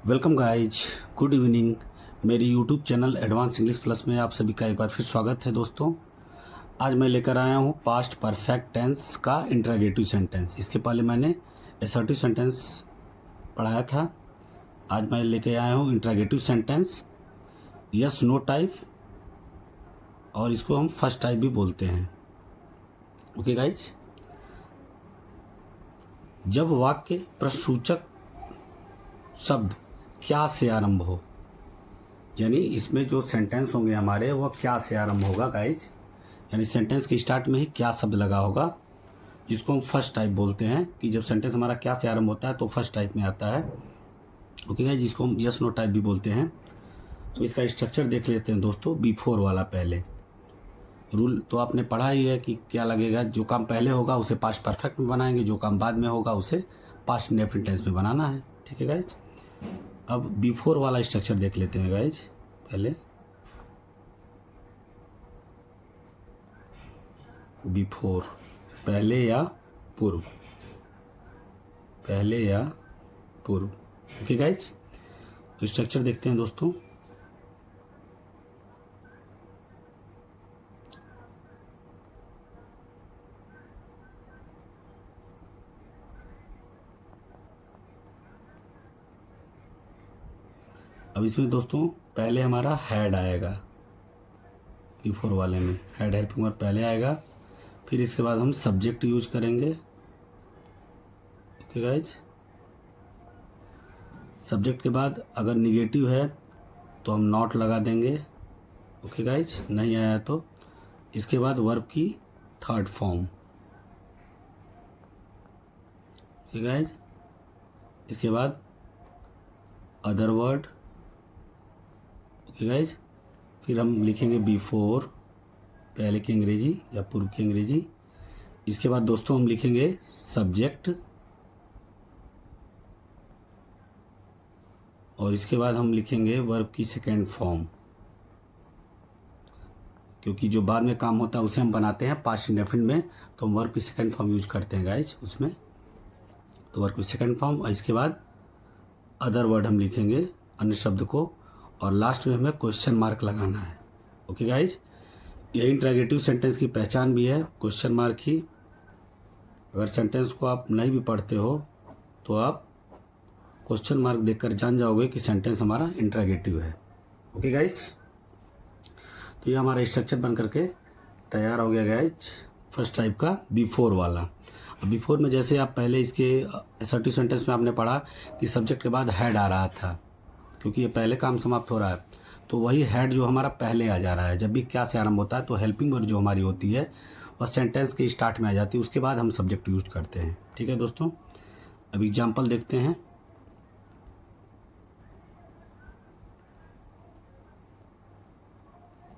Welcome guys, good evening. मेरी YouTube channel advance English plus में आप सभी का एक बार फिर स्वागत है दोस्तों। आज मैं लेकर आया हूँ पास्ट परफेक्ट टेंस का इंट्रोगेटिव सेंटेंस। इसके पहले मैंने असर्टिव सेंटेंस पढ़ाया था। आज मैं लेकर आया हूँ interrogative sentence, yes no type, और इसको हम फर्स्ट टाइप भी बोलते हैं। ओके गाइज, जब वाक्य प्रश्नसूचक शब्द क्या से आरंभ हो, यानी इसमें जो सेंटेंस होंगे हमारे वो क्या से आरंभ होगा गाइज, यानी सेंटेंस के स्टार्ट में ही क्या शब्द लगा होगा, जिसको हम फर्स्ट टाइप बोलते हैं। कि जब सेंटेंस हमारा क्या से आरंभ होता है तो फर्स्ट टाइप में आता है। ओके गाइज, जिसको हम यस नो टाइप भी बोलते हैं। अब इसका स्ट्रक्चर देख लेते हैं दोस्तों। बिफोर वाला पहले रूल तो आपने पढ़ा ही है कि क्या लगेगा। जो काम पहले होगा उसे पास्ट परफेक्ट में बनाएंगे, जो काम बाद में होगा उसे पास्ट इंडेफिनिट टेंस में बनाना है। ठीक है गाइज। अब बिफोर वाला स्ट्रक्चर देख लेते हैं गाइज। पहले बिफोर, पहले या पूर्व, पहले या पूर्व। ओके गाइज, स्ट्रक्चर देखते हैं दोस्तों। अब इसमें दोस्तों पहले हमारा हैड आएगा। बिफोर वाले में हैड हेल्पिंग वर्ब पहले आएगा, फिर इसके बाद हम सब्जेक्ट यूज करेंगे। ओके गाइज, सब्जेक्ट के बाद अगर निगेटिव है तो हम नॉट लगा देंगे। ओके गाइज, नहीं आया तो इसके बाद वर्ब की थर्ड फॉर्म। ओके गाइज, इसके बाद अदर वर्ड। ओके गाइज, फिर हम लिखेंगे बिफोर, पहले की अंग्रेजी या पूर्व की अंग्रेजी। इसके बाद दोस्तों हम लिखेंगे सब्जेक्ट, और इसके बाद हम लिखेंगे वर्ब की सेकेंड फॉर्म, क्योंकि जो बाद में काम होता है उसे हम बनाते हैं पास्ट इंडेफिनिट में, तो हम वर्ब की सेकेंड फॉर्म यूज करते हैं गाइज उसमें। तो वर्ब की सेकेंड फॉर्म, और इसके बाद अदर वर्ड हम लिखेंगे, अन्य शब्द को, और लास्ट में हमें क्वेश्चन मार्क लगाना है। ओके गाइज, ये इंट्रोगेटिव सेंटेंस की पहचान भी है, क्वेश्चन मार्क ही। अगर सेंटेंस को आप नहीं भी पढ़ते हो तो आप क्वेश्चन मार्क देखकर जान जाओगे कि सेंटेंस हमारा इंट्रोगेटिव है। ओके गाइज, तो ये हमारा स्ट्रक्चर बन करके तैयार हो गया गाइज, फर्स्ट टाइप का बिफोर वाला। अब बिफोर में जैसे आप पहले इसके असर्टिव सेंटेंस में आपने पढ़ा कि सब्जेक्ट के बाद हैड आ रहा था, क्योंकि ये पहले काम समाप्त हो रहा है, तो वही हैड जो हमारा पहले आ जा रहा है। जब भी क्या से आरंभ होता है तो हेल्पिंग वर्ब जो हमारी होती है वह सेंटेंस के स्टार्ट में आ जाती है, उसके बाद हम सब्जेक्ट यूज करते हैं। ठीक है दोस्तों, अब एग्जाम्पल देखते हैं।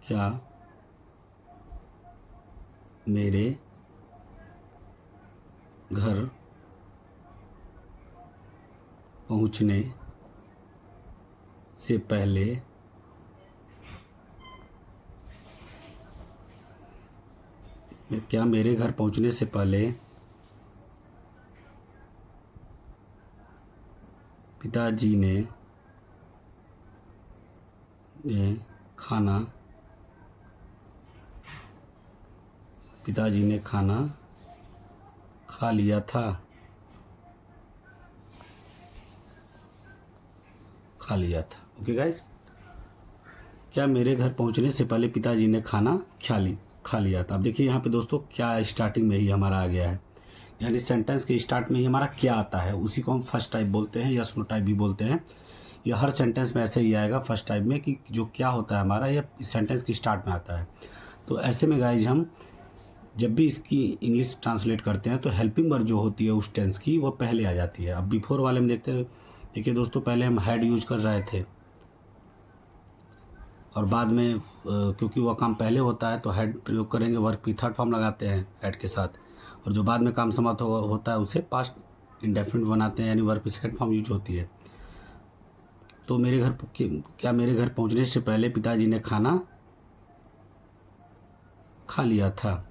क्या मेरे घर पहुंचने से पहले क्या मेरे घर पहुंचने से पहले पिताजी ने खाना खा लिया था। ओके गाइज, क्या मेरे घर पहुंचने से पहले पिताजी ने खाना खा लिया था। अब देखिए यहाँ पे दोस्तों क्या स्टार्टिंग में ही हमारा आ गया है, यानी सेंटेंस के स्टार्ट में ही हमारा क्या आता है, उसी को हम फर्स्ट टाइप बोलते हैं, यस नो टाइप भी बोलते हैं। यह हर सेंटेंस में ऐसे ही आएगा फर्स्ट टाइप में, कि जो क्या होता है हमारा यह सेंटेंस के स्टार्ट में आता है। तो ऐसे में गाइज हम जब भी इसकी इंग्लिश ट्रांसलेट करते हैं तो हेल्पिंग वर्ब जो होती है उस टेंस की वो पहले आ जाती है। अब बिफोर वाले में देखते हैं, देखिए दोस्तों पहले हम हैड यूज कर रहे थे, और बाद में क्योंकि वह काम पहले होता है तो हैड प्रयोग करेंगे, वर्ब की थर्ड फॉर्म लगाते हैं हैड के साथ, और जो बाद में काम समाप्त होता है उसे पास्ट इंडेफिनिट बनाते हैं, यानी वर्ब की सेकंड फॉर्म यूज होती है। तो क्या मेरे घर पहुंचने से पहले पिताजी ने खाना खा लिया था,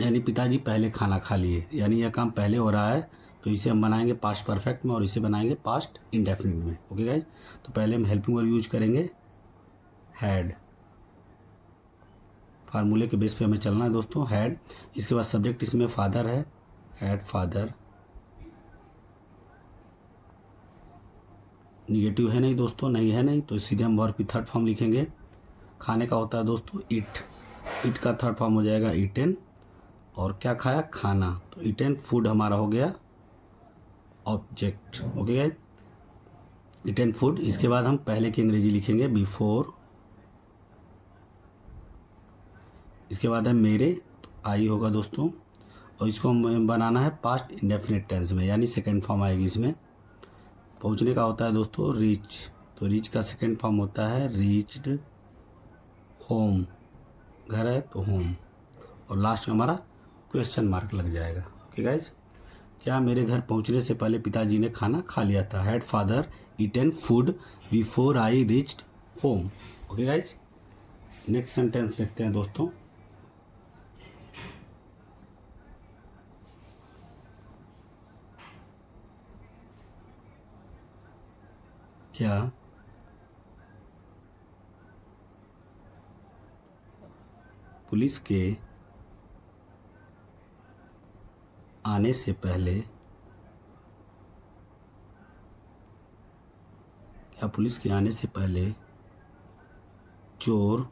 यानी पिताजी पहले खाना खा लिए, यानी यह काम पहले हो रहा है तो इसे हम बनाएंगे पास्ट परफेक्ट में और इसे बनाएंगे पास्ट इंडेफिनिट में। ओके गाइज, तो पहले हम हेल्पिंग वर्ब यूज करेंगे हैड, फार्मूले के बेस पे हमें चलना है दोस्तों, हैड। इसके बाद सब्जेक्ट इसमें फादर है, हैड फादर। निगेटिव है नहीं दोस्तों, नहीं है नहीं, तो सीधे हम वर्ब की थर्ड फॉर्म लिखेंगे। खाने का होता है दोस्तों ईट, ईट का थर्ड फॉर्म हो जाएगा ईटेन, और क्या खाया, खाना, तो ईटेन फूड हमारा हो गया object. Okay guys, eaten food. इसके बाद हम पहले की अंग्रेजी लिखेंगे बिफोर, इसके बाद है मेरे, तो आई होगा दोस्तों, और इसको हम बनाना है पास्ट इंडेफिनिट टेंस में, यानी सेकेंड फॉर्म आएगी इसमें। पहुंचने का होता है दोस्तों रीच, तो रीच का सेकेंड फॉर्म होता है रीच्ड, होम, घर है तो होम, और लास्ट में हमारा क्वेश्चन मार्क लग जाएगा। ओके गाइज, क्या मेरे घर पहुंचने से पहले पिताजी ने खाना खा लिया था, had father eaten food before I reached home. Okay guys, next sentence देखते हैं दोस्तों। क्या पुलिस के आने से पहले, क्या पुलिस के आने से पहले चोर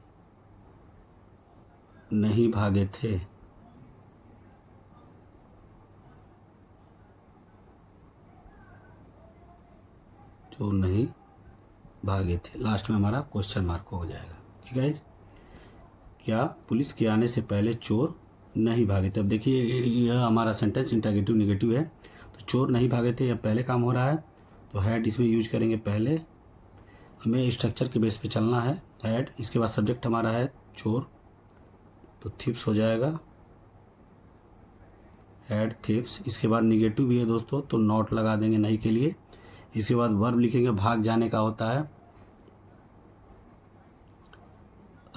नहीं भागे थे, चोर नहीं भागे थे, लास्ट में हमारा क्वेश्चन मार्क हो जाएगा। ठीक है, क्या पुलिस के आने से पहले चोर नहीं भागे थे। अब देखिए यह हमारा सेंटेंस इंटरोगेटिव निगेटिव है, तो चोर नहीं भागे थे, यह पहले काम हो रहा है, तो हैड इसमें यूज करेंगे पहले। हमें स्ट्रक्चर के बेस पे चलना है, हैड, इसके बाद सब्जेक्ट हमारा है चोर, तो थिप्स हो जाएगा, हैड थिप्स। इसके बाद निगेटिव भी है दोस्तों, तो नॉट लगा देंगे नहीं के लिए। इसके बाद वर्ब लिखेंगे, भाग जाने का होता है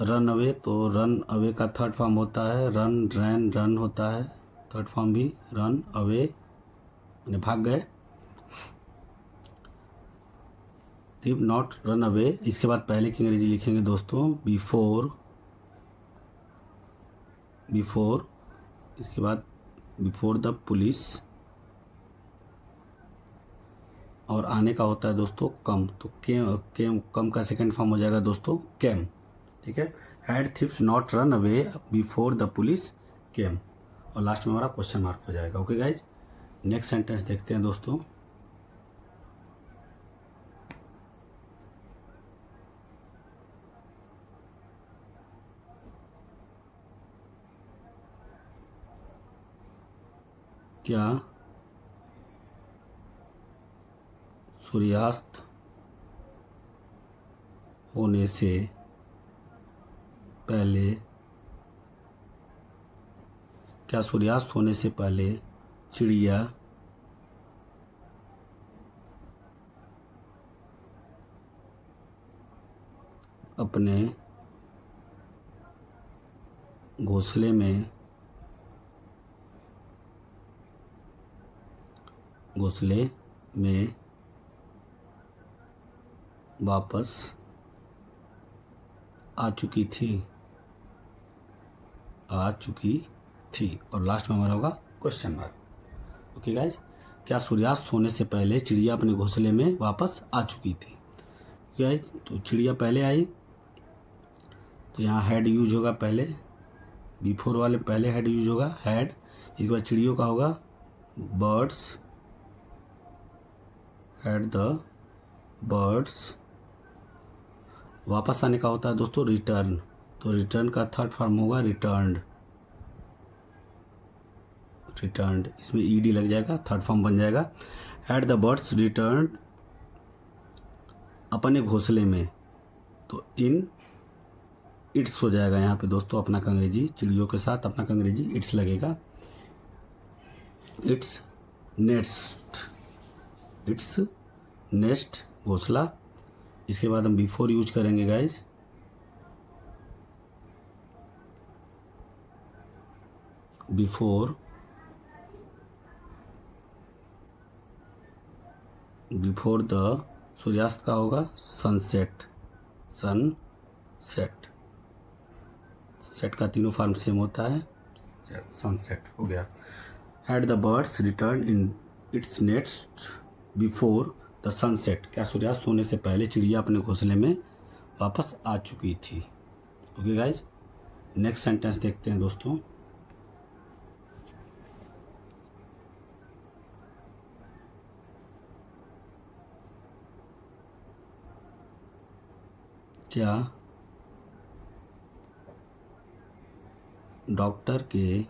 रन अवे, तो रन अवे का थर्ड फॉर्म होता है रन, रैन, रन होता है थर्ड फॉर्म भी, रन अवे मैंने भाग गए, थिप नॉट रन अवे। इसके बाद पहले की अंग्रेजी लिखेंगे दोस्तों बिफोर, बिफोर, इसके बाद बिफोर द पुलिस, और आने का होता है दोस्तों कम, तो केम कम का सेकंड फॉर्म हो जाएगा दोस्तों केम। ठीक है, had thief's not run away before the police केम, और लास्ट में हमारा क्वेश्चन मार्क हो जाएगा। ओके गाइज, नेक्स्ट सेंटेंस देखते हैं दोस्तों। क्या सूर्यास्त होने से पहले, क्या सूर्यास्त होने से पहले चिड़िया अपने घोंसले में वापस आ चुकी थी, और लास्ट में हमारा होगा क्वेश्चन मार्क। ओके गाइज, क्या सूर्यास्त होने से पहले चिड़िया अपने घोंसले में वापस आ चुकी थी। गाइज, तो चिड़िया पहले आई, तो यहाँ हैड यूज होगा पहले, बिफोर वाले पहले हैड यूज होगा हैड। इसके बाद चिड़ियों का होगा बर्ड्स, हैड द बर्ड्स। वापस आने का होता है दोस्तों रिटर्न, तो रिटर्न का थर्ड फॉर्म होगा रिटर्न्ड, रिटर्न्ड, इसमें ईडी लग जाएगा, थर्ड फॉर्म बन जाएगा। हैड द बर्ड्स रिटर्न अपने घोंसले में, तो इन इट्स हो जाएगा यहाँ पे दोस्तों अपना अंग्रेजी, चिड़ियों के साथ अपना अंग्रेजी इट्स लगेगा, इट्स नेस्ट, इट्स नेस्ट घोंसला। इसके बाद हम बिफोर यूज करेंगे गाइज, बिफोर बिफोर द सूर्यास्त का होगा सनसेट, सनसेट, सेट का तीनों फॉर्म सेम होता है, सनसेट हो गया। Had the birds return in its nest before the sunset, क्या सूर्यास्त होने से पहले चिड़िया अपने घोंसले में वापस आ चुकी थी। ओके गाइज, नेक्स्ट सेंटेंस देखते हैं दोस्तों। क्या डॉक्टर के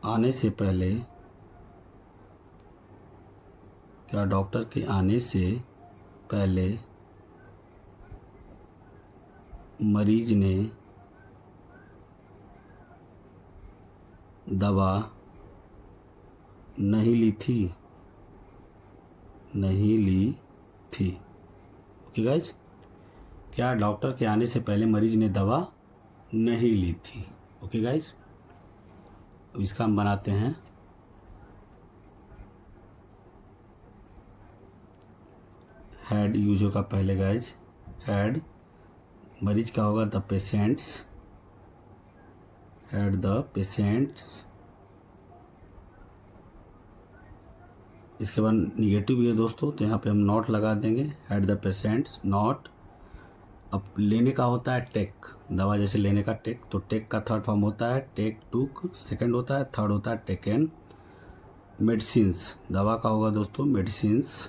आने से पहले, क्या डॉक्टर के आने से पहले मरीज ने दवा नहीं ली थी, नहीं ली थी। ओके गाइज, क्या डॉक्टर के आने से पहले मरीज ने दवा नहीं ली थी। ओके गाइज, अब इसका हम बनाते हैं। हैड यूज होगा पहले गाइज, हैड, मरीज का होगा the patients, had the patients. इसके बाद निगेटिव भी है दोस्तों, तो यहाँ पे हम नॉट लगा देंगे, हैड द पेशेंट्स नॉट। अब लेने का होता है टेक, दवा जैसे लेने का टेक, तो टेक का थर्ड फॉर्म होता है टेक टूक, सेकंड होता है, थर्ड होता है टेकन। मेडिसिन्स, दवा का होगा दोस्तों मेडिसिन्स,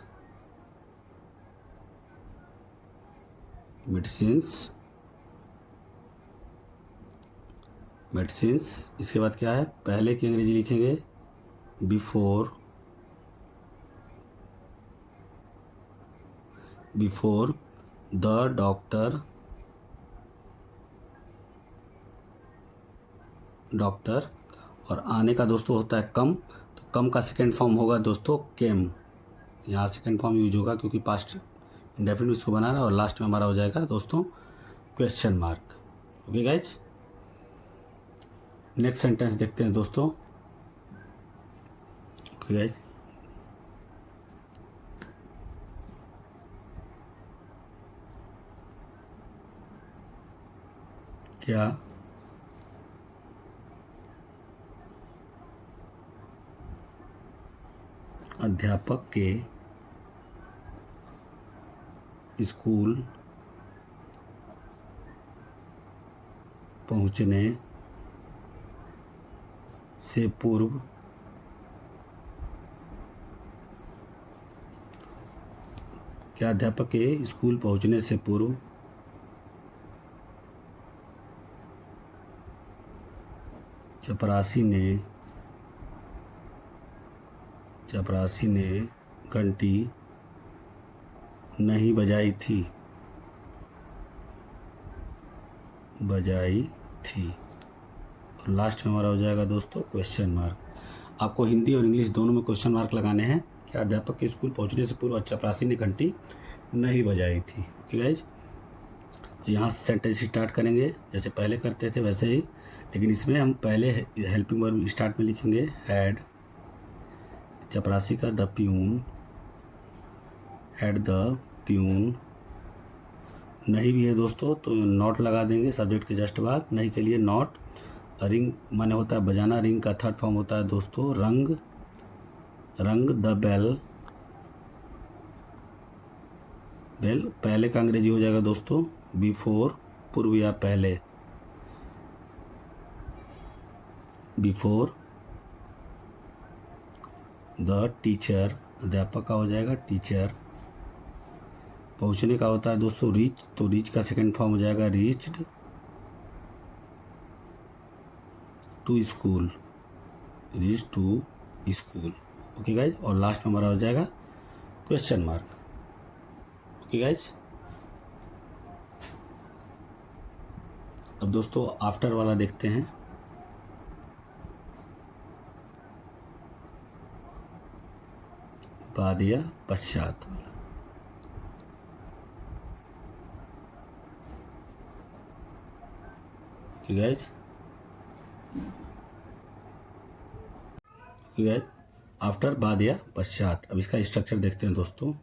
मेडिसिन्स, मेडिसिन्स। इसके बाद क्या है, पहले की अंग्रेजी लिखेंगे before, before the doctor, doctor. और आने का दोस्तों होता है कम, तो कम का सेकेंड फॉर्म होगा दोस्तों केम, यहाँ सेकेंड फॉर्म यूज होगा क्योंकि पास्ट इंडेफिनिट इसको बना रहा है। और लास्ट में हमारा हो जाएगा दोस्तों question mark. Okay guys, next sentence देखते हैं दोस्तों। ओके गाइज, क्या अध्यापक के स्कूल पहुंचने से पूर्व क्या अध्यापक के स्कूल पहुंचने से पूर्व चपरासी ने घंटी नहीं बजाई थी, बजाई थी। और लास्ट में हमारा हो जाएगा दोस्तों क्वेश्चन मार्क। आपको हिंदी और इंग्लिश दोनों में क्वेश्चन मार्क लगाने हैं। क्या अध्यापक के स्कूल पहुंचने से पूर्व चपरासी ने घंटी नहीं बजाई थी। ठीक है, यहाँ से सेंटेंस स्टार्ट करेंगे जैसे पहले करते थे वैसे ही, लेकिन इसमें हम पहले हेल्पिंग वर्ब स्टार्ट में लिखेंगे हैड, चपरासी का the peon, had the peon. नहीं भी है दोस्तों तो नॉट लगा देंगे सब्जेक्ट के जस्ट बाद, नहीं के लिए नॉट। रिंग माने होता है बजाना, रिंग का थर्ड फॉर्म होता है दोस्तों रंग, रंग द बेल, बेल। पहले का अंग्रेजी हो जाएगा दोस्तों बिफोर, पूर्व या पहले, बिफोर द टीचर, अध्यापक का हो जाएगा टीचर। पहुंचने का होता है दोस्तों रीच, तो रीच का सेकंड फॉर्म हो जाएगा reached, to school, reach to school. Okay guys, और लास्ट में हमारा हो जाएगा क्वेश्चन मार्क। ओके गाइज, अब दोस्तों आफ्टर वाला देखते हैं। बाद या पश्चात वाला। ओके गाइज, आफ्टर बाद या पश्चात। अब इसका स्ट्रक्चर देखते हैं दोस्तों।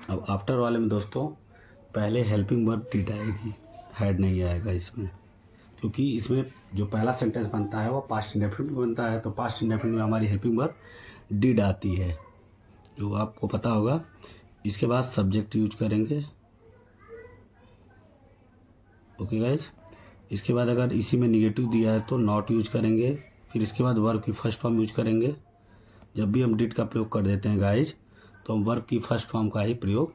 अब आफ्टर वाले में दोस्तों पहले हेल्पिंग वर्ब डिड आएगी, हैड नहीं आएगा इसमें, क्योंकि इसमें जो पहला सेंटेंस बनता है वो पास्ट इंडेफिनिट में बनता है। तो पास्ट इंडेफिनिट में हमारी हेल्पिंग वर्ब डिड आती है, जो आपको पता होगा। इसके बाद सब्जेक्ट यूज करेंगे। ओके गाइज, इसके बाद अगर इसी में निगेटिव दिया है तो नॉट यूज करेंगे। फिर इसके बाद वर्ब की फर्स्ट फॉर्म यूज करेंगे। जब भी हम डिड का प्रयोग कर देते हैं गाइज, तो हम वर्ब की फर्स्ट फॉर्म का ही प्रयोग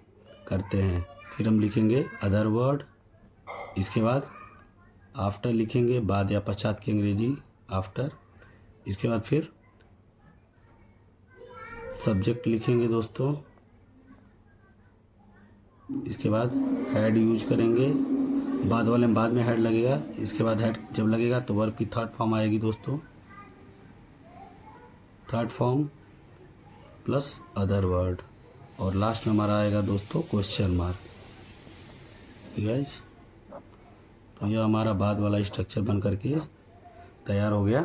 करते हैं। फिर हम लिखेंगे अदर वर्ड। इसके बाद आफ्टर लिखेंगे, बाद या पश्चात की अंग्रेजी आफ्टर। इसके बाद फिर सब्जेक्ट लिखेंगे दोस्तों। इसके बाद हैड यूज करेंगे, बाद वाले में बाद में हैड लगेगा। इसके बाद हैड जब लगेगा तो वर्ब की थर्ड फॉर्म आएगी दोस्तों, third form plus other word, और लास्ट में हमारा आएगा दोस्तों क्वेश्चन मार्क। गाइस, तो यह हमारा बाद वाला स्ट्रक्चर बन करके तैयार हो गया।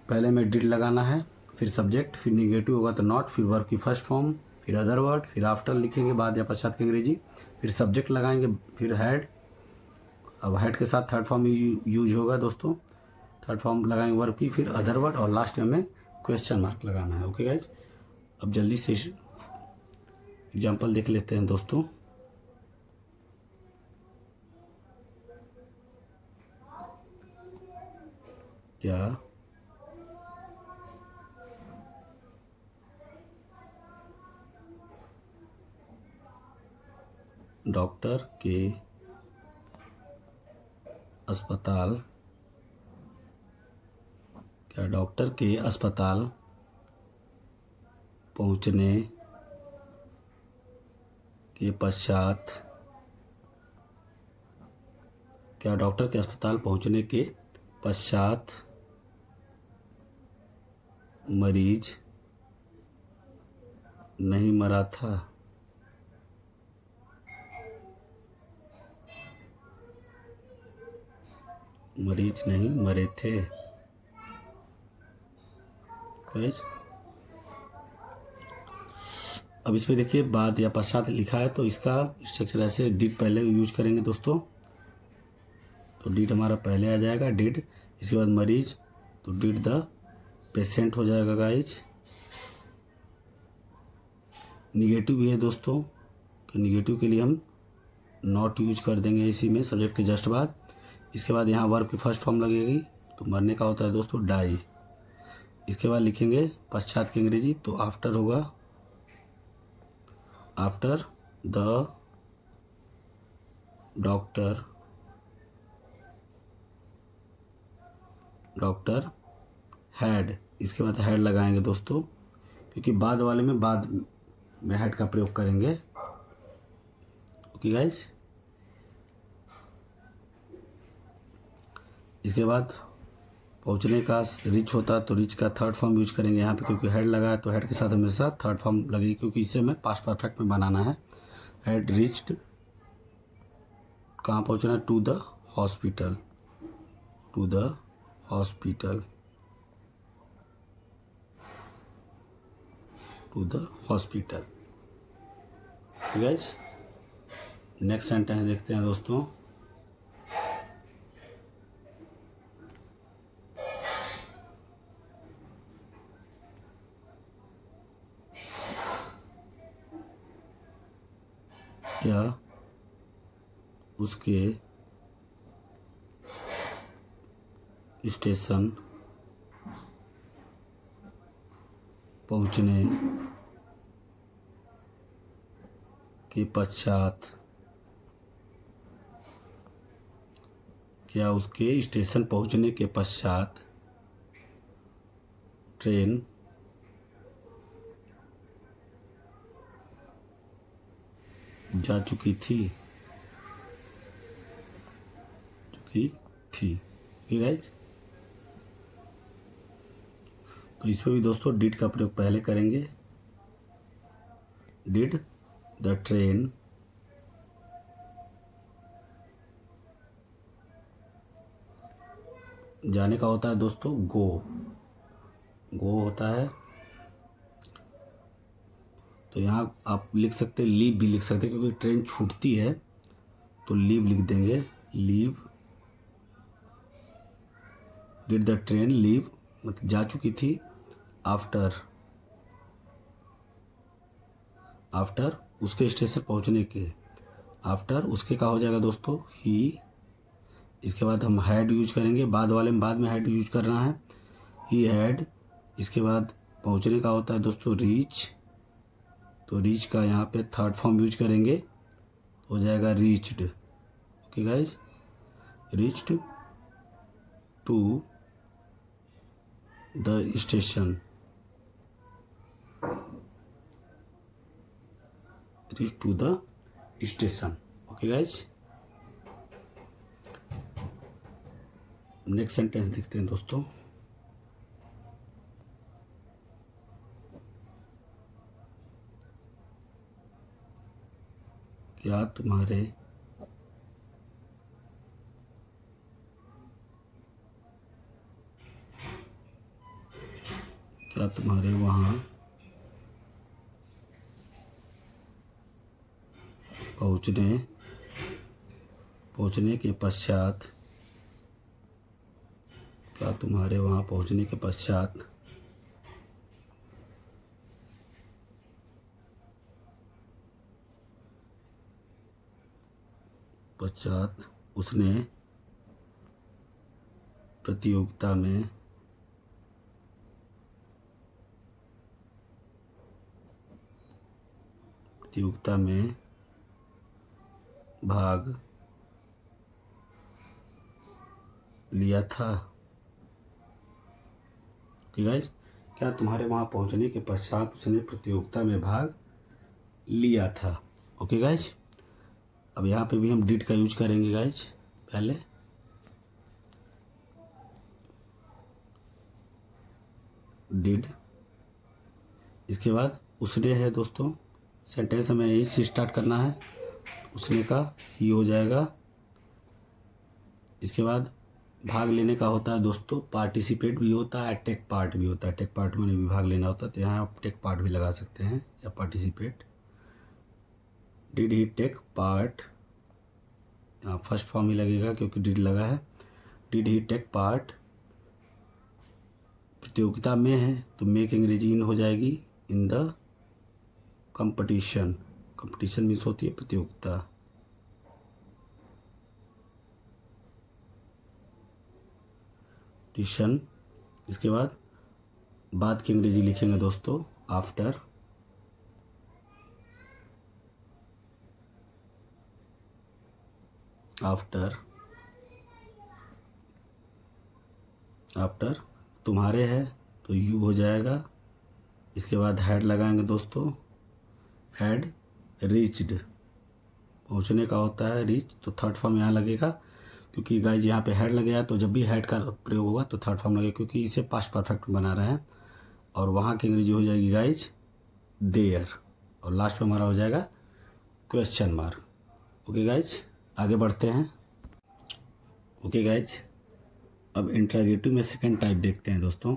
पहले में डिड लगाना है, फिर सब्जेक्ट, फिर निगेटिव होगा तो नॉट, फिर वर्ब की फर्स्ट फॉर्म, फिर अदर वर्ड, फिर आफ्टर लिखेंगे बाद या पश्चात की अंग्रेजी, फिर सब्जेक्ट लगाएंगे, फिर हैड। अब हैड के साथ थर्ड फॉर्म यूज होगा दोस्तों, थर्ड फॉर्म लगाएंगे वर्ब की, फिर अदर वर्ड, और लास्ट में हमें क्वेश्चन मार्क लगाना है। ओके गाइज, अब जल्दी से एग्जाम्पल देख लेते हैं दोस्तों। क्या डॉक्टर के अस्पताल पहुंचने के पश्चात, क्या डॉक्टर के अस्पताल पहुंचने के पश्चात मरीज नहीं मरा था? मरीज नहीं मरे थे। अब इसमें देखिए बाद या पश्चात लिखा है, तो इसका स्ट्रक्चर ऐसे, डिड पहले यूज करेंगे दोस्तों, तो डिड हमारा पहले आ जाएगा, डिड। इसके बाद मरीज, तो डिड द पेशेंट हो जाएगा गाइज। निगेटिव भी है दोस्तों, तो निगेटिव के लिए हम नॉट यूज कर देंगे इसी में, सब्जेक्ट के जस्ट बाद। इसके बाद यहाँ वर्ब की फर्स्ट फॉर्म लगेगी, तो मरने का होता है दोस्तों डाई। इसके बाद लिखेंगे पश्चात की अंग्रेजी, तो आफ्टर होगा, आफ्टर द डॉक्टर हैड। इसके बाद हैड लगाएंगे दोस्तों, क्योंकि बाद वाले में बाद में हैड का प्रयोग करेंगे। ओके गाइज, इसके बाद पहुंचने का रिच होता तो रिच का थर्ड फॉर्म यूज करेंगे यहाँ पे, क्योंकि हेड लगा है तो हेड के साथ हमेशा थर्ड फॉर्म लगेगी, क्योंकि इसे हमें पास्ट परफेक्ट में बनाना है। हेड रिच्ड, कहाँ पहुंचना है? To the hospital, to the hospital, to the hospital. Guys, next sentence देखते हैं दोस्तों। क्या उसके स्टेशन पहुंचने के पश्चात, क्या उसके स्टेशन पहुंचने के पश्चात ट्रेन जा चुकी थी? गाइज, तो इसमें भी दोस्तों डिड का प्रयोग पहले करेंगे, डिड द ट्रेन जाने का होता है दोस्तों गो, गो होता है। तो यहाँ आप लिख सकते हैं, लीव भी लिख सकते हैं, क्योंकि ट्रेन छूटती है तो लीव लिख देंगे, leave. Did the train leave, मतलब जा चुकी थी। आफ्टर, आफ्टर उसके स्टेशन पहुंचने के, आफ्टर उसके का हो जाएगा दोस्तों ही। इसके बाद हम हैड यूज करेंगे, बाद वाले में बाद में हैड यूज करना है, ही हैड। इसके बाद पहुंचने का होता है दोस्तों रीच, तो रीच का यहाँ पे थर्ड फॉर्म यूज करेंगे, हो जाएगा reached. Okay guys, reached to the station, reach to the station. Okay guys, next sentence देखते हैं दोस्तों। क्या तुम्हारे वहाँ पहुँचने के पश्चात, क्या तुम्हारे वहाँ पहुँचने के पश्चात उसने प्रतियोगिता में भाग लिया था। ठीक है, क्या तुम्हारे वहाँ पहुँचने के पश्चात उसने प्रतियोगिता में भाग लिया था। ओके गाइज, अब यहाँ पे भी हम डिड का यूज करेंगे गाइज। पहले डिड, इसके बाद उसने है दोस्तों, सेंटेंस हमें यही से स्टार्ट करना है, उसने का ही हो जाएगा। इसके बाद भाग लेने का होता है दोस्तों पार्टिसिपेट भी होता है, टेक पार्ट भी होता है। टेक पार्ट में भी भाग लेना होता है, तो यहाँ आप टेक पार्ट भी लगा सकते हैं या participate. Did he take part, यहाँ फर्स्ट फॉर्म ही लगेगा क्योंकि डिड लगा है। डिड ही टेक पार्ट, प्रतियोगिता में है तो मेक अंग्रेजी इन हो जाएगी, in the competition. Competition means होती है प्रतियोगिता। टिशन, इसके बाद की अंग्रेजी लिखेंगे दोस्तों आफ्टर। आफ्टर तुम्हारे है तो यू हो जाएगा। इसके बाद हैड लगाएंगे दोस्तों, हैड रीच्ड, पहुंचने का होता है रीच, तो थर्ड फॉर्म यहाँ लगेगा, क्योंकि गाइज यहाँ पे हैड लगेगा तो जब भी हैड का प्रयोग होगा तो थर्ड फॉर्म लगेगा, क्योंकि इसे पास्ट परफेक्ट बना रहे हैं। और वहाँ की अंग्रेजी हो जाएगी गाइज देयर, और लास्ट में हमारा हो जाएगा क्वेश्चन मार्क। ओके गाइज, आगे बढ़ते हैं। ओके गाइज, अब इंट्रोगेटिव में सेकंड टाइप देखते हैं दोस्तों।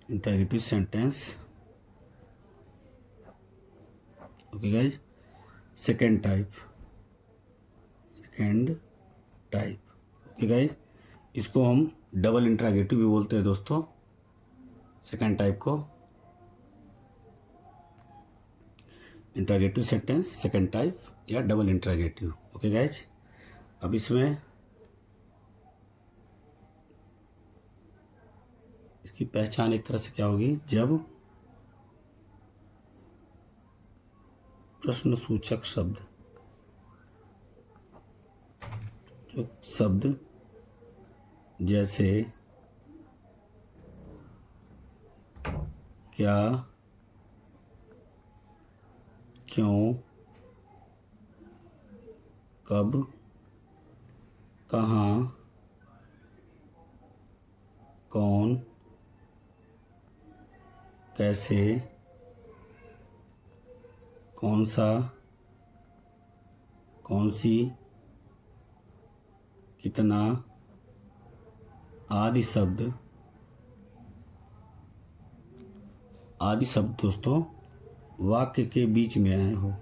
Interrogative sentence. Okay guys, second type. Okay guys, इसको हम डबल इंट्रोगेटिव भी बोलते हैं दोस्तों, सेकंड टाइप को। इंट्रोगेटिव सेंटेंस सेकंड टाइप या डबल इंट्रोगेटिव। ओके गाइज, अब इसमें इसकी पहचान एक तरह से क्या होगी, जब प्रश्न सूचक शब्द, जो शब्द जैसे क्या, क्यों, कब, कहाँ, कौन, कैसे, कौन सा, कौन सी, कितना आदि शब्द दोस्तों वाक्य के बीच में आए हो,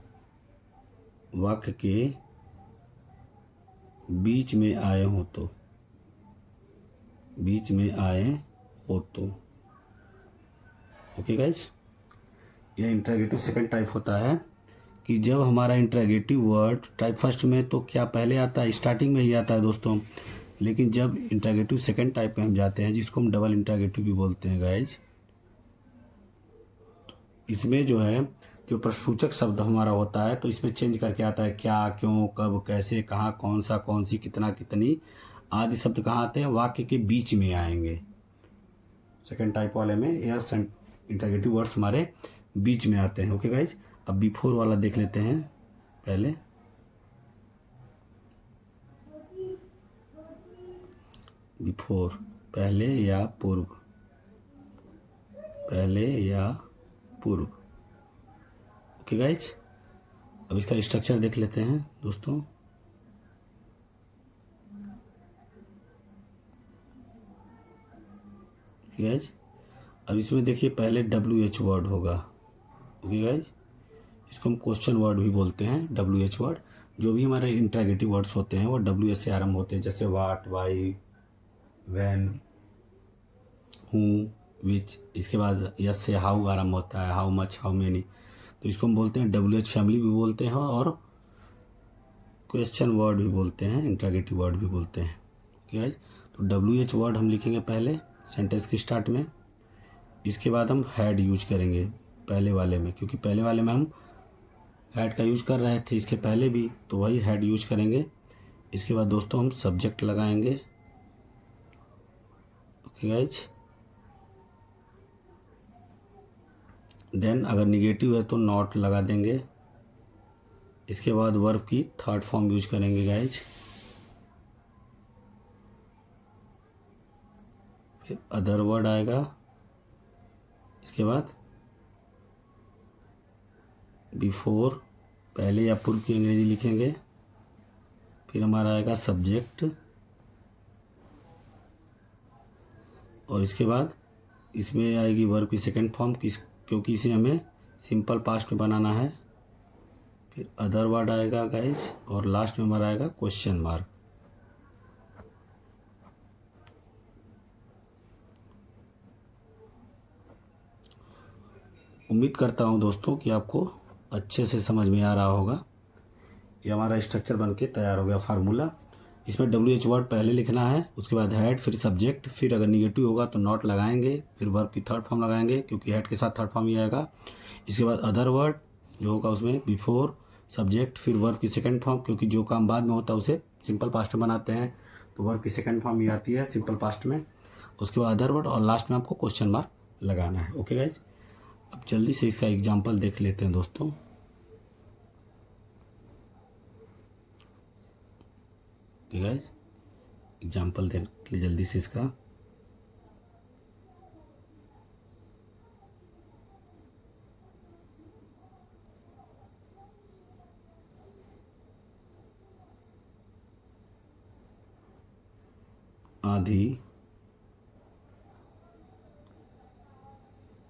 वाक्य के बीच में आए हो तो, बीच में आए हो तो। ओके गाइस, यह इंटरोगेटिव सेकंड टाइप होता है कि जब हमारा इंटरोगेटिव वर्ड टाइप फर्स्ट में तो क्या पहले आता है, स्टार्टिंग में ही आता है दोस्तों, लेकिन जब इंटरोगेटिव सेकंड टाइप में हम जाते हैं जिसको हम डबल इंटरोगेटिव भी बोलते हैं गाइज, इसमें जो है जो प्रश्नसूचक शब्द हमारा होता है तो इसमें चेंज करके आता है क्या, क्यों, कब, कैसे, कहाँ, कौन सा, कौन सी, कितना, कितनी आदि शब्द कहाँ आते हैं, वाक्य के बीच में आएंगे। सेकंड टाइप वाले में यह इंटरोगेटिव वर्ड्स हमारे बीच में आते हैं। ओके गाइज, अब बिफोर वाला देख लेते हैं पहले। बिफोर पहले या पूर्व, पहले या पूर्व। ओके गाइज, अब इसका स्ट्रक्चर देख लेते हैं दोस्तों। गाइज, अब इसमें देखिए पहले WH वर्ड होगा। ओके गाइज, इसको हम क्वेश्चन वर्ड भी बोलते हैं, WH वर्ड। जो भी हमारे इंटरोगेटिव वर्ड्स होते हैं वो WH से आरंभ होते हैं, जैसे वाट, वाई, व्हेन, हु, विच। इसके बाद यस से हाउ आरंभ होता है, हाउ मच, हाउ मेनी। तो इसको हम बोलते हैं WH फैमिली भी बोलते हैं और क्वेश्चन वर्ड भी बोलते हैं, इंटरोगेटिव वर्ड भी बोलते हैं। ओके गाइज, तो WH वर्ड हम लिखेंगे पहले सेंटेंस के स्टार्ट में। इसके बाद हम हैड यूज करेंगे पहले वाले में, क्योंकि पहले वाले में हम हैड का यूज कर रहे थे इसके पहले भी, तो वही हैड यूज करेंगे। इसके बाद दोस्तों हम सब्जेक्ट लगाएंगे। ओके गाइज, देन अगर निगेटिव है तो नॉट लगा देंगे। इसके बाद वर्ब की थर्ड फॉर्म यूज करेंगे गाइज, फिर अदर वर्ड आएगा। इसके बाद बिफोर पहले या पूर्व की अंग्रेजी लिखेंगे, फिर हमारा आएगा सब्जेक्ट, और इसके बाद इसमें आएगी वर्ब की सेकंड फॉर्म, क्योंकि इसे हमें सिंपल पास्ट में बनाना है। फिर अदर वर्ड आएगा गाइज, और लास्ट में हमारा आएगा क्वेश्चन मार्क। उम्मीद करता हूँ दोस्तों कि आपको अच्छे से समझ में आ रहा होगा। ये हमारा स्ट्रक्चर बन के तैयार हो गया फार्मूला। इसमें WH वर्ड पहले लिखना है, उसके बाद हैड, फिर सब्जेक्ट, फिर अगर निगेटिव होगा तो नॉट लगाएंगे, फिर वर्ब की थर्ड फॉर्म लगाएंगे क्योंकि हैड के साथ थर्ड फॉर्म ही आएगा। इसके बाद अदर वर्ड जो होगा उसमें बिफोर, सब्जेक्ट, फिर वर्ब की सेकंड फॉर्म, क्योंकि जो काम बाद में होता है उसे सिंपल पास्ट में बनाते हैं तो वर्ब की सेकंड फॉर्म ही आती है सिंपल पास्ट में। उसके बाद अदर वर्ड, और लास्ट में आपको क्वेश्चन मार्क लगाना है। ओके गाइज, अब जल्दी से इसका एग्जाम्पल देख लेते हैं दोस्तों। ओके गाइज, एग्जाम्पल देख लीजिए जल्दी से इसका। आंधी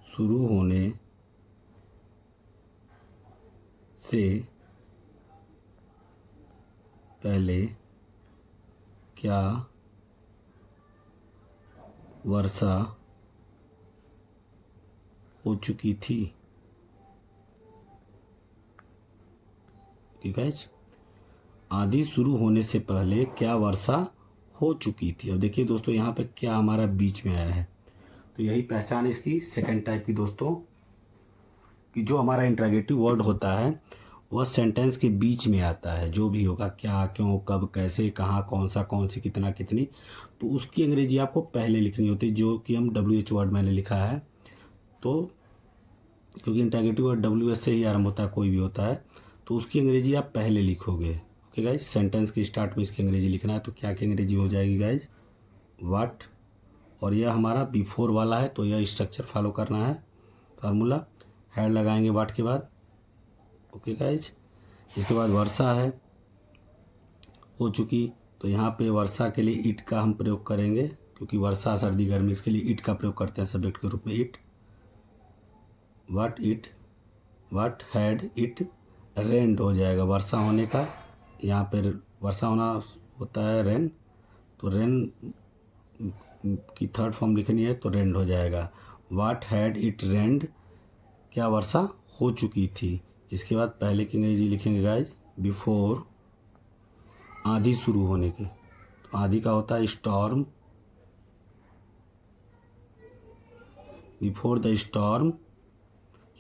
शुरू होने से पहले क्या वर्षा हो चुकी थी? ठीक है, आंधी शुरू होने से पहले क्या वर्षा हो चुकी थी। अब देखिए दोस्तों यहाँ पे क्या हमारा बीच में आया है, तो यही पहचान इसकी सेकंड टाइप की दोस्तों, कि जो हमारा इंटरोगेटिव वर्ड होता है वह सेंटेंस के बीच में आता है। जो भी होगा क्या, क्यों, कब, कैसे, कहाँ, कौन सा, कौन सी, कितना, कितनी, तो उसकी अंग्रेजी आपको पहले लिखनी होती है, जो कि हम WH वर्ड मैंने लिखा है। तो क्योंकि इंटरोगेटिव वर्ड WH से ही आरंभ होता है, कोई भी होता है, तो उसकी अंग्रेजी आप पहले लिखोगे। ओके गाइज, सेंटेंस के स्टार्ट में इसकी अंग्रेजी लिखना है, तो क्या की अंग्रेजी हो जाएगी गाइज? व्हाट। और यह हमारा बिफोर वाला है, तो यह स्ट्रक्चर फॉलो करना है, फार्मूला। हेड लगाएंगे व्हाट के बाद। ओके गाइज, इसके बाद वर्षा है, हो चुकी, तो यहाँ पे वर्षा के लिए इट का हम प्रयोग करेंगे, क्योंकि वर्षा सर्दी गर्मी, इसके लिए इट का प्रयोग करते हैं सब्जेक्ट के रूप में, इट। व्हाट हैड इट रेन्ड हो जाएगा वर्षा होने का, यहाँ पे वर्षा होना होता है रेन, तो रेन की थर्ड फॉर्म लिखनी है, तो रेन्ड हो जाएगा। व्हाट हैड इट रेन्ड, क्या वर्षा हो चुकी थी। इसके बाद पहले की अंग्रेजी लिखेंगे गाइज, बिफोर, आंधी शुरू होने के, तो आंधी का होता है स्टॉर्म, बिफोर द स्टॉर्म,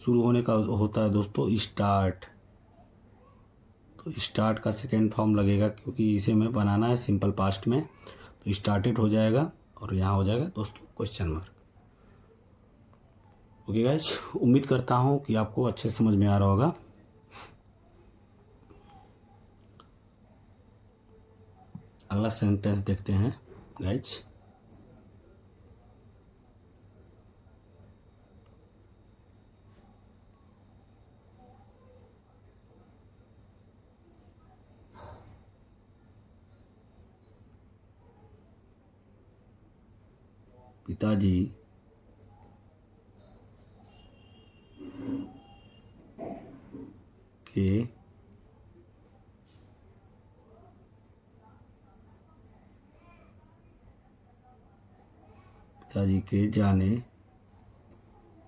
शुरू होने का होता है दोस्तों स्टार्ट, तो स्टार्ट का सेकेंड फॉर्म लगेगा, क्योंकि इसे हमें बनाना है सिंपल पास्ट में, तो स्टार्टेड हो जाएगा, और यहाँ हो जाएगा दोस्तों क्वेश्चन मार्क। ओके गाइज, उम्मीद करता हूँ कि आपको अच्छे समझ में आ रहा होगा। अगला सेंटेंस देखते हैं गाइज। पिताजी के जाने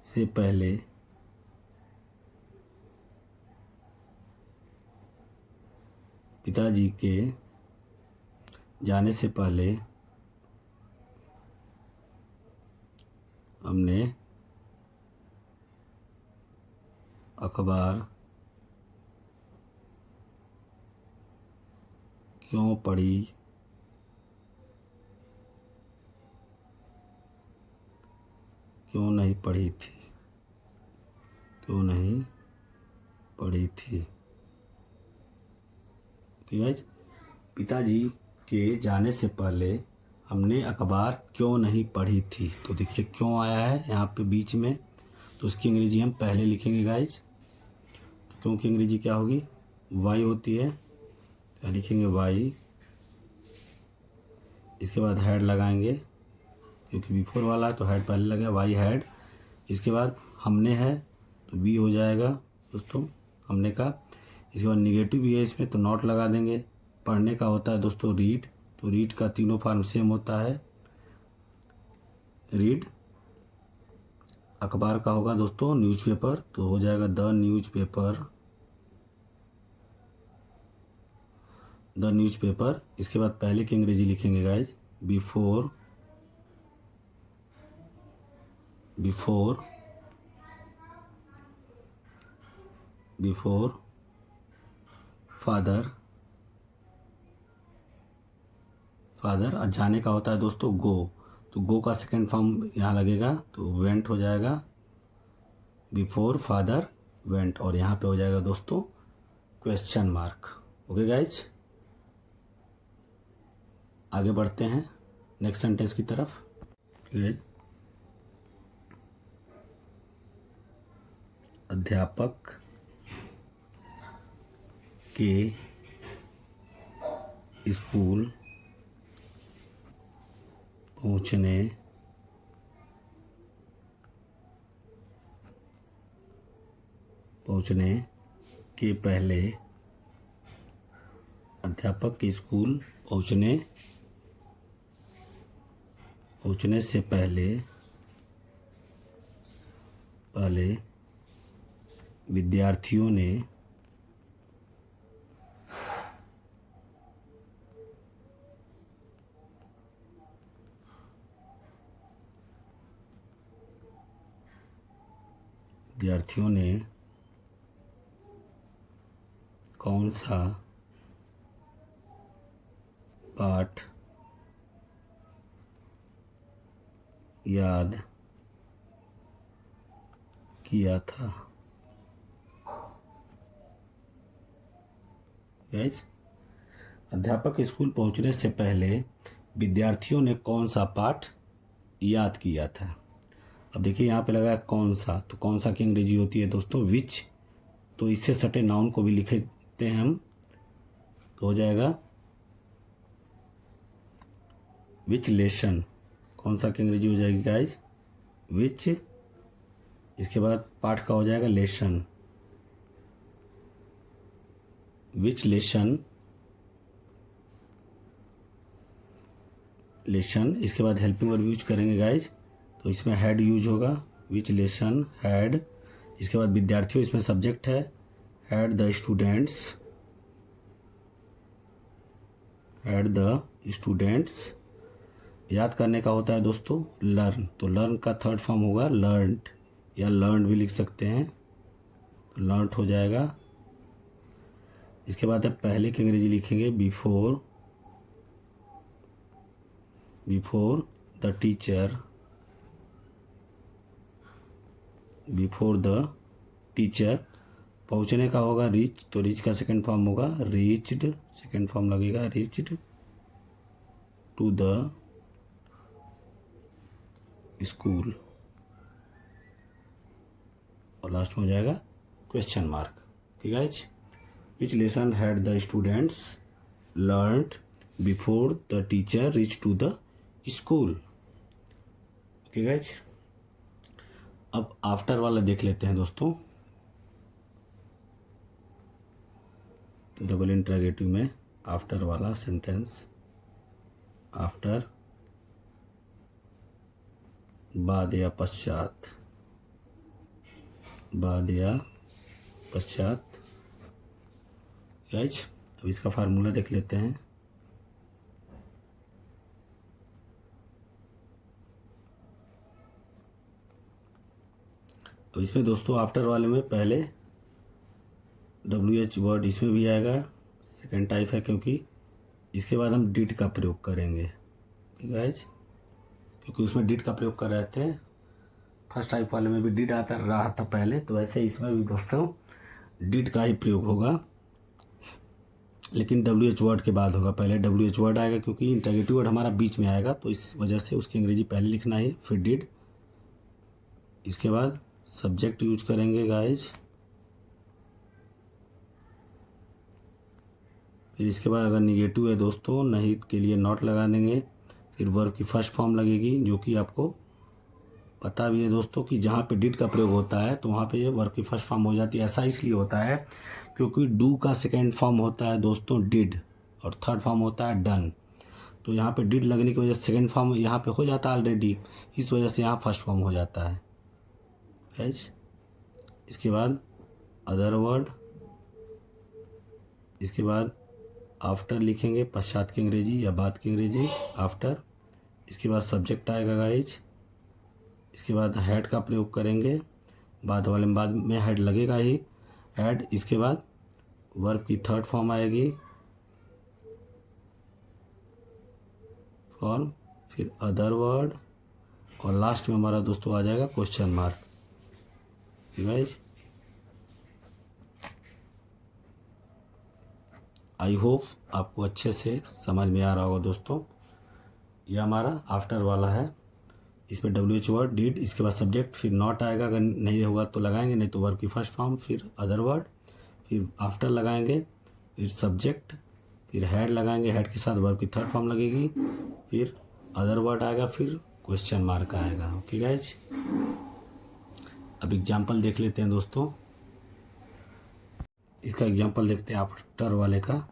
से पहले पिताजी के जाने से पहले हमने अखबार क्यों पढ़ी, क्यों नहीं पढ़ी थी, क्यों नहीं पढ़ी थी। पिताजी के जाने से पहले हमने अखबार क्यों नहीं पढ़ी थी, तो देखिए क्यों आया है यहाँ पे बीच में, तो उसकी अंग्रेजी हम पहले लिखेंगे गाइज। तो क्यों की अंग्रेजी क्या होगी? वाई होती है, तो लिखेंगे वाई। इसके बाद हैड लगाएंगे, क्योंकि बिफोर वाला है तो हैड पहले लगेगा, वाई हैड। इसके बाद हमने है, तो बी हो जाएगा दोस्तों, हमने का। इसके बाद निगेटिव भी है इसमें, तो नॉट लगा देंगे। पढ़ने का होता है दोस्तों रीड, तो रीड का तीनों फॉर्म सेम होता है, रीड। अखबार का होगा दोस्तों न्यूज़पेपर, तो हो जाएगा द न्यूज़पेपर, द न्यूज़पेपर। इसके बाद पहले की अंग्रेजी लिखेंगे guys, before, before, before father, father. और जाने का होता है दोस्तों गो, तो गो का सेकेंड फॉर्म यहाँ लगेगा, तो वेंट हो जाएगा, बिफोर फादर वेंट, और यहाँ पे हो जाएगा दोस्तों क्वेश्चन मार्क। ओके गाइज, आगे बढ़ते हैं नेक्स्ट सेंटेंस की तरफ। अध्यापक के स्कूल पहुंचने के पहले, अध्यापक के स्कूल पहुंचने से पहले विद्यार्थियों ने कौन सा पाठ याद किया था। गाइज, अध्यापक स्कूल पहुंचने से पहले विद्यार्थियों ने कौन सा पाठ याद किया था। अब देखिए यहाँ पे लगा है कौन सा, तो कौन सा की अंग्रेजी होती है दोस्तों विच, तो इससे सटे नाउन को भी लिखते हैं हम, तो हो जाएगा विच लेसन। कौन सा की अंग्रेजी हो जाएगी गाइज विच, इसके बाद पाठ का हो जाएगा लेसन, विच लेसन, लेसन। इसके बाद हेल्पिंग वर्ब यूज करेंगे गाइज, तो इसमें हैड यूज होगा, विच लेसन हैड। इसके बाद विद्यार्थियों, इसमें सब्जेक्ट है, had the students, had the students. याद करने का होता है दोस्तों लर्न, तो लर्न का थर्ड फॉर्म होगा लर्नड, या लर्न भी लिख सकते हैं, तो लर्नड हो जाएगा। इसके बाद है पहले की अंग्रेजी लिखेंगे before, before the teacher, before the teacher. पहुंचने का होगा रीच, तो रीच का सेकंड फॉर्म होगा रीच्ड, सेकंड फॉर्म लगेगा रीच्ड टू द स्कूल, और लास्ट में हो जाएगा क्वेश्चन मार्क। ठीक है, which lesson had the students learned before the teacher reach to the school. ठीक है, अब आफ्टर वाला देख लेते हैं दोस्तों, डबल इंटरोगेटिव में आफ्टर वाला सेंटेंस, आफ्टर बाद या पश्चात, बाद या पश्चात। गाइज, अब इसका फार्मूला देख लेते हैं। अब इसमें दोस्तों आफ्टर वाले में पहले WH वर्ड इसमें भी आएगा, सेकेंड टाइप है क्योंकि इसके बाद हम डिड का प्रयोग करेंगे। ठीक है, क्योंकि उसमें डिड का प्रयोग कर रहे थे, फर्स्ट टाइप वाले में भी डिड आता रहा था पहले, तो वैसे इसमें भी दोस्तों डिड का ही प्रयोग होगा, लेकिन WH वर्ड के बाद होगा। पहले WH वर्ड आएगा क्योंकि इंटरोगेटिव वर्ड हमारा बीच में आएगा, तो इस वजह से उसकी अंग्रेजी पहले लिखना है, फिर डिड। इसके बाद सब्जेक्ट यूज करेंगे गाइज, फिर इसके बाद अगर निगेटिव है दोस्तों नहीं के लिए नॉट लगा देंगे, फिर वर्ब की फर्स्ट फॉर्म लगेगी, जो कि आपको पता भी है दोस्तों कि जहाँ पे डिड का प्रयोग होता है तो वहाँ पे ये वर्ब की फर्स्ट फॉर्म हो जाती है। ऐसा इसलिए होता है क्योंकि डू का सेकेंड फॉर्म होता है दोस्तों डिड, और थर्ड फॉर्म होता है डन, तो यहाँ पे डिड लगने की वजह से सेकेंड फॉर्म यहाँ पे हो जाता है ऑलरेडी, इस वजह से यहाँ फर्स्ट फॉर्म हो जाता है। इसके बाद अदर वर्ड, इसके बाद आफ्टर लिखेंगे, पश्चात की अंग्रेजी या बाद की अंग्रेजी आफ्टर। इसके बाद सब्जेक्ट आएगा गाइज, इसके बाद हैड का प्रयोग करेंगे, बाद वाले में बाद में हैड लगेगा ही, हैड। इसके बाद वर्ब की थर्ड फॉर्म आएगी फॉर्म, फिर अदर वर्ड, और लास्ट में हमारा दोस्तों आ जाएगा question mark. Guys, I hope आपको अच्छे से समझ में आ रहा होगा दोस्तों। यह हमारा आफ्टर वाला है, इसमें WH वर्ड डिड, इसके बाद सब्जेक्ट, फिर नॉट आएगा, अगर नहीं होगा तो लगाएंगे, नहीं तो वर्ब की फर्स्ट फॉर्म, फिर अदर वर्ड, फिर आफ्टर लगाएंगे, फिर सब्जेक्ट, फिर हैड लगाएंगे, हैड के साथ वर्ब की थर्ड फॉर्म लगेगी, फिर अदर वर्ड आएगा, फिर क्वेश्चन मार्क आएगा। ओके गाइज, अब एग्जाम्पल देख लेते हैं दोस्तों। इसका एग्जाम्पल देखते हैं आफ्टर वाले का।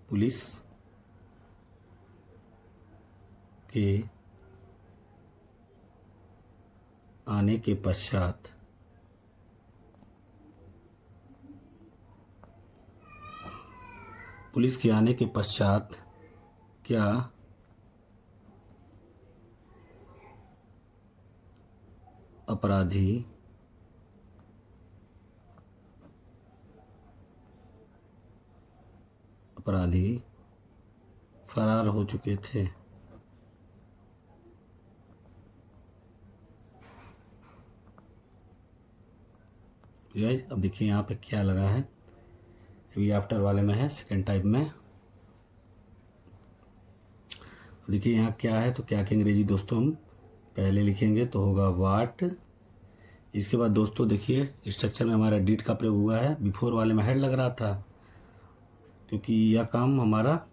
पुलिस के आने के पश्चात पुलिस के आने के पश्चात क्या अपराधी फरार हो चुके थे। ठीक है। अब देखिए यहाँ पे क्या लगा है, अभी आफ्टर वाले में है, सेकेंड टाइप में। देखिए यहाँ क्या है, तो क्या की अंग्रेजी दोस्तों हम पहले लिखेंगे तो होगा वाट। इसके बाद दोस्तों देखिए स्ट्रक्चर में हमारा डिड का प्रयोग हुआ है, बिफोर वाले में हेड लग रहा था क्योंकि यह काम हमारा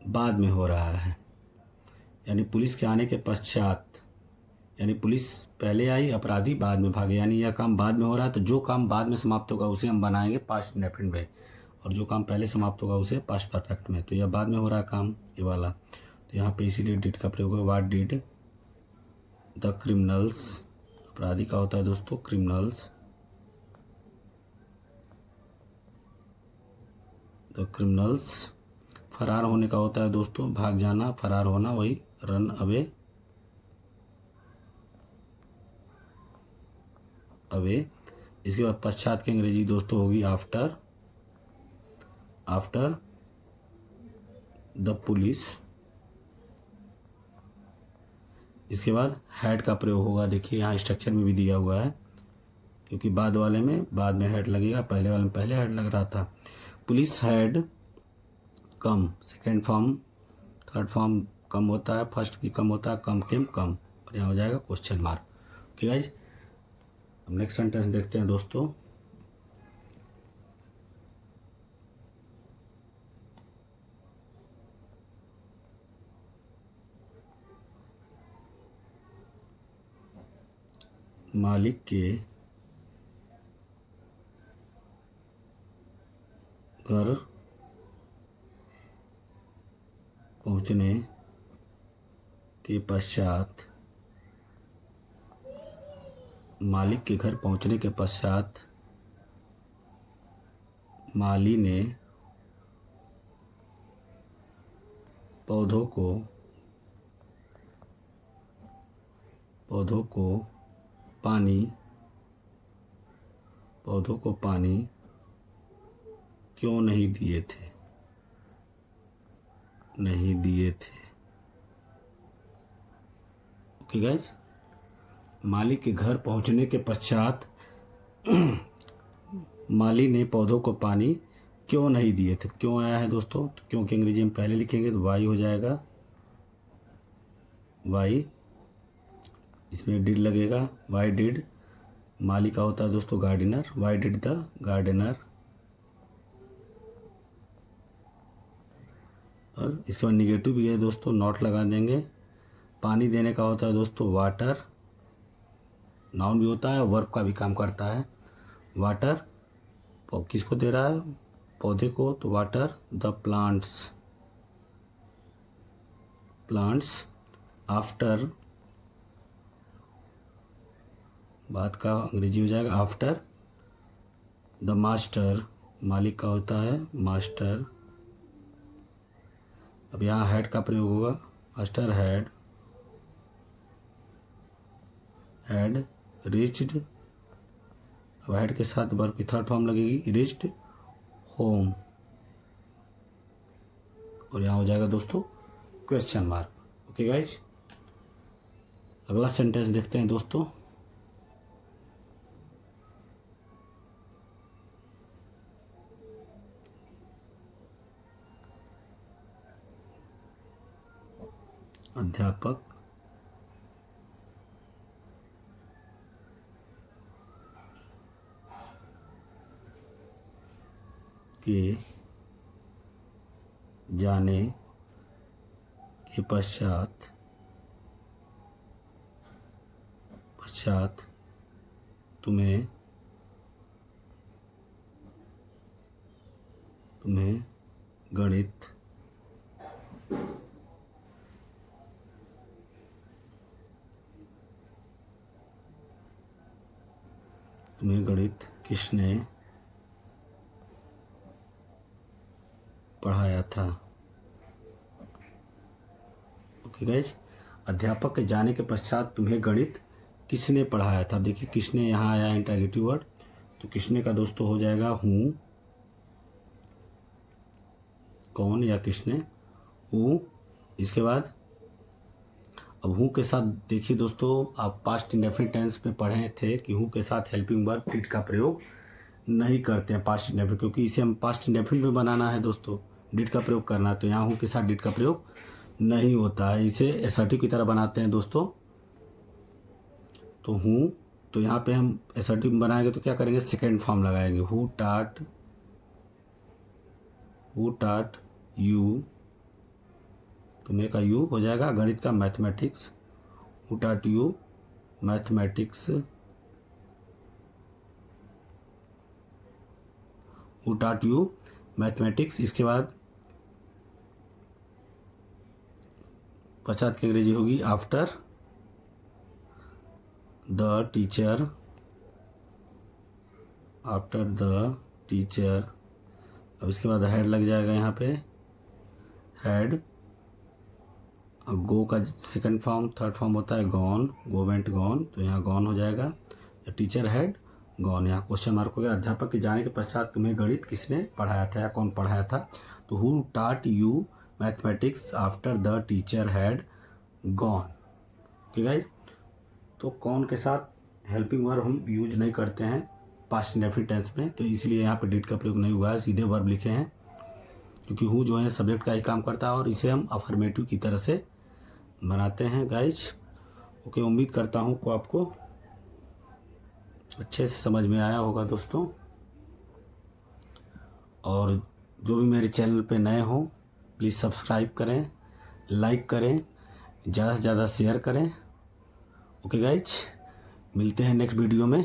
बाद में हो रहा है, यानी पुलिस के आने के पश्चात, यानी पुलिस पहले आई, अपराधी बाद में भागे, यानी यह काम बाद में हो रहा है। तो जो काम बाद में समाप्त होगा उसे हम बनाएंगे पास्ट इंडेफिनिट में, और जो काम पहले समाप्त होगा उसे पास्ट परफेक्ट में। तो यह बाद में हो रहा है काम, ये वाला। तो यहाँ पे इसीलिए डिड का प्रयोग है, व्हाट डिड द क्रिमिनल्स, अपराधी का होता है दोस्तों क्रिमिनल्स, द क्रिमिनल्स। फरार होने का होता है दोस्तों भाग जाना, फरार होना, वही रन अवे, अवे। इसके बाद पश्चात की अंग्रेजी दोस्तों होगी आफ्टर, आफ्टर द पुलिस। इसके बाद हैड का प्रयोग होगा, देखिए यहाँ स्ट्रक्चर में भी दिया हुआ है, क्योंकि बाद वाले में बाद में हेड लगेगा, पहले वाले में पहले हेड लग रहा था। Police had come, second form, third form come होता है, फर्स्ट भी कम होता है, कम केम कम, और यहाँ हो जाएगा क्वेश्चन मार्क। ओके गाइज, अब नेक्स्ट सेंटेंस देखते हैं दोस्तों। मालिक के घर पहुंचने के पश्चात, मालिक के घर पहुंचने के पश्चात माली ने पौधों को पानी क्यों नहीं दिए थे, ओके गाइज। माली के घर पहुंचने के पश्चात माली ने पौधों को पानी क्यों नहीं दिए थे। क्यों आया है दोस्तों, तो क्यों की अंग्रेजी में पहले लिखेंगे तो वाई हो जाएगा, वाई। इसमें डिड लगेगा, वाई डिड, माली का होता है दोस्तों gardener, why did the gardener. और इसके बाद निगेटिव भी है दोस्तों, नॉट लगा देंगे। पानी देने का होता है दोस्तों वाटर, नाउन भी होता है, वर्ब का भी काम करता है। वाटर किसको दे रहा है, पौधे को, तो वाटर द प्लांट्स आफ्टर, बात का अंग्रेजी हो जाएगा आफ्टर द मास्टर, मालिक का होता है मास्टर। अब यहाँ हेड का प्रयोग होगा, मास्टर हैड रीच्ड, अब हेड के साथ वर्ब की थर्ड फॉर्म लगेगी रीच्ड होम, और यहाँ हो जाएगा दोस्तों क्वेश्चन मार्क। ओके गाइज, अगला सेंटेंस देखते हैं दोस्तों। अध्यापक के जाने के पश्चात तुम्हें गणित किसने पढ़ाया था। ओके गाइज, अध्यापक के जाने के पश्चात तुम्हें गणित किसने पढ़ाया था। देखिए किसने यहाँ आया इंटरोगेटिव वर्ड, तो किसने का दोस्तों हो जाएगा हूँ, कौन या किसने, हूँ। इसके बाद अब हूँ के साथ देखिए दोस्तों, आप पास्ट इंडेफिनिट टेंस में पढ़े थे कि हूँ के साथ हेल्पिंग वर्ब डिड का प्रयोग नहीं करते हैं पास्ट इंडेफिनिट, क्योंकि इसे हम पास्ट इंडेफिनिट में बनाना है दोस्तों, डिड का प्रयोग करना है। तो यहाँ हूँ के साथ डिड का प्रयोग नहीं होता है, इसे एसर्टिव की तरह बनाते हैं दोस्तों। तो हूँ, तो यहाँ पे हम एसर्टिव में बनाएंगे तो क्या करेंगे, सेकेंड फॉर्म लगाएंगे, हु टाट यू, तो मे का यू हो जाएगा गणित का मैथमेटिक्स, हु टाट यू मैथमेटिक्स, हु टाट यू मैथमेटिक्स। इसके बाद पश्चात की अंग्रेजी होगी आफ्टर द टीचर, अब इसके बाद हेड लग जाएगा यहाँ पे, हेड, गो का सेकंड फॉर्म, थर्ड फॉर्म होता है गॉन, गो वेंट गॉन, तो यहाँ गॉन हो जाएगा, टीचर हेड गॉन। यहाँ क्वेश्चन मार्क हो गया। अध्यापक के जाने के पश्चात तुम्हें गणित किसने पढ़ाया था या कौन पढ़ाया था, तो हु टाट you mathematics after the teacher had gone. ठीक है, तो कौन के साथ हेल्पिंग वर्ब हम यूज नहीं करते हैं पास्ट इंडेफिनिट टेंस में, तो इसलिए यहाँ पे डिड का प्रयोग नहीं हुआ है, सीधे वर्ब लिखे हैं, क्योंकि हु जो है सब्जेक्ट का ही काम करता है और इसे हम अफर्मेटिव की तरह से बनाते हैं गाइज। ओके, उम्मीद करता हूँ को आपको अच्छे से समझ में आया होगा दोस्तों। और जो भी मेरे चैनल पे नए हो प्लीज़ सब्सक्राइब करें, लाइक करें, ज़्यादा से ज़्यादा शेयर करें। ओके गाइज, मिलते हैं नेक्स्ट वीडियो में।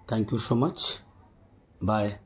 Thank you so much, bye.